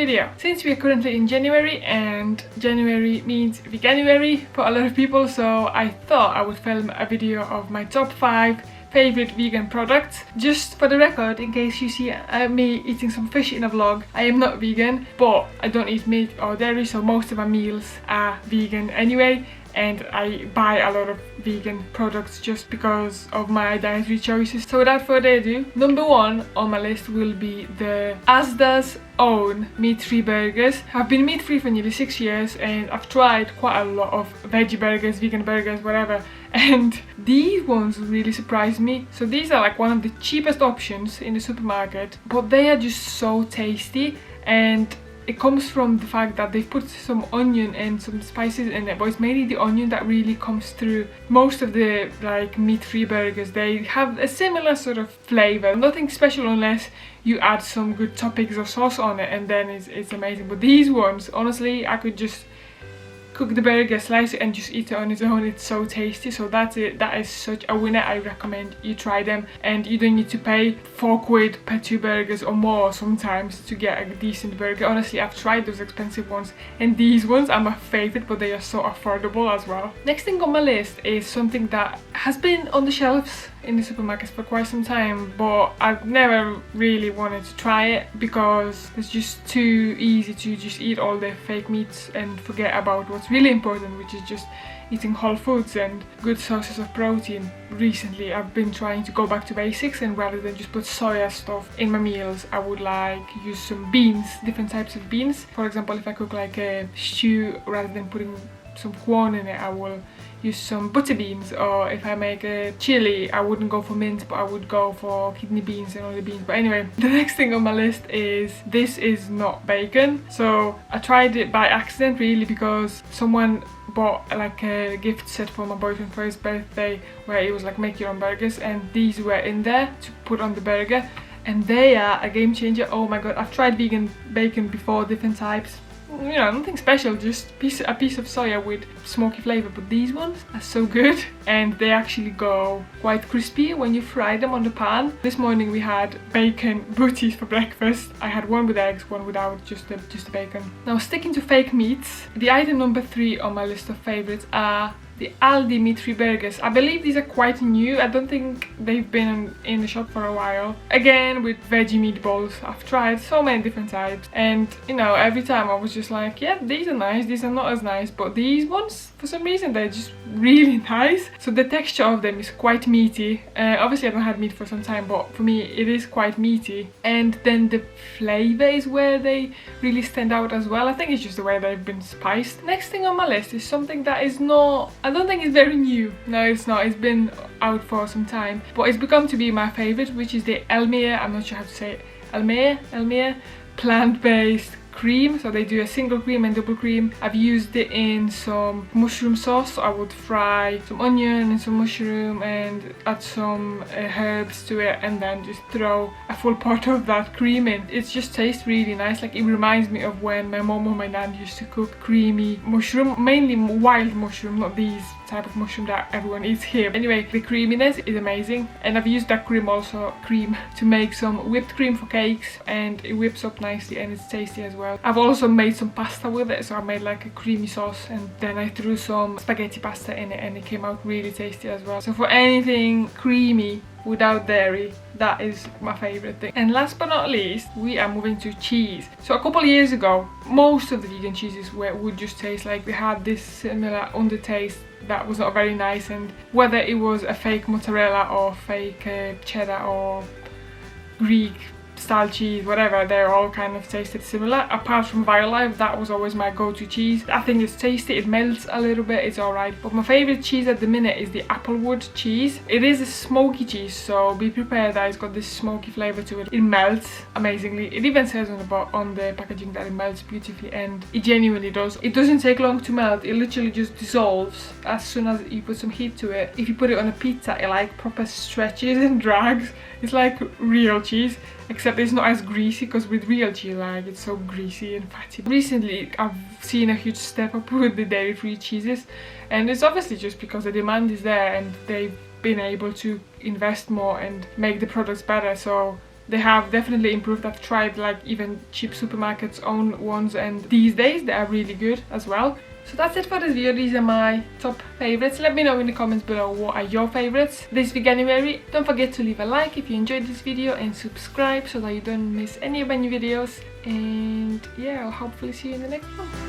video. Since we are currently in January and January means veganuary for a lot of people, so I thought I would film a video of my top 5 favorite vegan products. Just for the record, in case you see me eating some fish in a vlog, I am not vegan, but I don't eat meat or dairy, so most of my meals are vegan anyway. And I buy a lot of vegan products just because of my dietary choices. So without further ado, number 1 on my list will be the Asda's own meat-free burgers. I've been meat-free for nearly 6 years and I've tried quite a lot of veggie burgers, vegan burgers, whatever. And these ones really surprised me. So these are like one of the cheapest options in the supermarket, but they are just so tasty, and it comes from the fact that they've put some onion and some spices in it, but it's mainly the onion that really comes through. Most of the like meat-free burgers, they have a similar sort of flavour. Nothing special unless you add some good toppings or sauce on it, and then it's amazing. But these ones, honestly, I could just cook the burger, slice it and just eat it on its own. It's so tasty. So that's it. That is such a winner. I recommend you try them, and you don't need to pay £4 per 2 burgers or more sometimes to get a decent burger. Honestly, I've tried those expensive ones and these ones are my favorite, but they are so affordable as well. Next thing on my list is something that has been on the shelves in the supermarkets for quite some time, but I've never really wanted to try it because it's just too easy to just eat all the fake meats and forget about what's really important, which is just eating whole foods and good sources of protein. Recently I've been trying to go back to basics, and rather than just put soya stuff in my meals, I would like use some beans, different types of beans. For example, if I cook like a stew, rather than putting some corn in it, I will use some butter beans. Or if I make a chili, I wouldn't go for mint, but I would go for kidney beans and other beans. But anyway, the next thing on my list is this is not bacon. So I tried it by accident really, because someone bought like a gift set for my boyfriend for his birthday where it was like make your own burgers, and these were in there to put on the burger, and they are a game changer. Oh my god, I've tried vegan bacon before, different types, you know, nothing special, just a piece of soya with smoky flavor, but these ones are so good, and they actually go quite crispy when you fry them on the pan. This morning we had bacon booties for breakfast. I had one with eggs, one without, just the bacon. Now, sticking to fake meats, the item number 3 on my list of favorites are the Aldi meat-free burgers. I believe these are quite new. I don't think they've been in the shop for a while. Again, with veggie meatballs. I've tried so many different types, and you know, every time I was just like, yeah, these are nice, these are not as nice, but these ones, for some reason, they're just really nice. So the texture of them is quite meaty. Obviously I haven't had meat for some time, but for me it is quite meaty, and then the flavour is where they really stand out as well. I think it's just the way they've been spiced. Next thing on my list is something that is not, I don't think it's very new. No, it's not. It's been out for some time, but it's become to be my favourite, which is the Elmira, I'm not sure how to say it, Elmira plant-based cream. So they do a single cream and double cream. I've used it in some mushroom sauce. So I would fry some onion and some mushroom and add some herbs to it, and then just throw a full pot of that cream in. It just tastes really nice. Like, it reminds me of when my mom or my nan used to cook creamy mushroom, mainly wild mushroom, not these type of mushroom that everyone eats here. Anyway, the creaminess is amazing, and I've used that cream to make some whipped cream for cakes, and it whips up nicely and it's tasty as well. I've also made some pasta with it, so I made like a creamy sauce, and then I threw some spaghetti pasta in it, and it came out really tasty as well. So for anything creamy without dairy, that is my favorite thing. And last but not least, we are moving to cheese. So a couple of years ago, most of the vegan cheeses would just taste like they had this similar undertaste that was not very nice, and whether it was a fake mozzarella or fake cheddar or Greek style cheese, whatever, they all kind of tasted similar. Apart from Violife, that was always my go-to cheese. I think it's tasty, it melts a little bit, it's alright. But my favourite cheese at the minute is the Applewood Cheese. It is a smoky cheese, so be prepared that it's got this smoky flavour to it. It melts amazingly. It even says on the packaging that it melts beautifully, and it genuinely does. It doesn't take long to melt, it literally just dissolves as soon as you put some heat to it. If you put it on a pizza, it like proper stretches and drags. It's like real cheese, except it's not as greasy, because with real cheese, like, it's so greasy and fatty. Recently I've seen a huge step up with the dairy-free cheeses, and it's obviously just because the demand is there and they've been able to invest more and make the products better. So they have definitely improved. I've tried like even cheap supermarkets own ones, and these days they are really good as well. So that's it for this video. These are my top favorites. Let me know in the comments below what are your favorites this Veganuary. Don't forget to leave a like if you enjoyed this video and subscribe so that you don't miss any of my new videos. And yeah, I'll hopefully see you in the next one.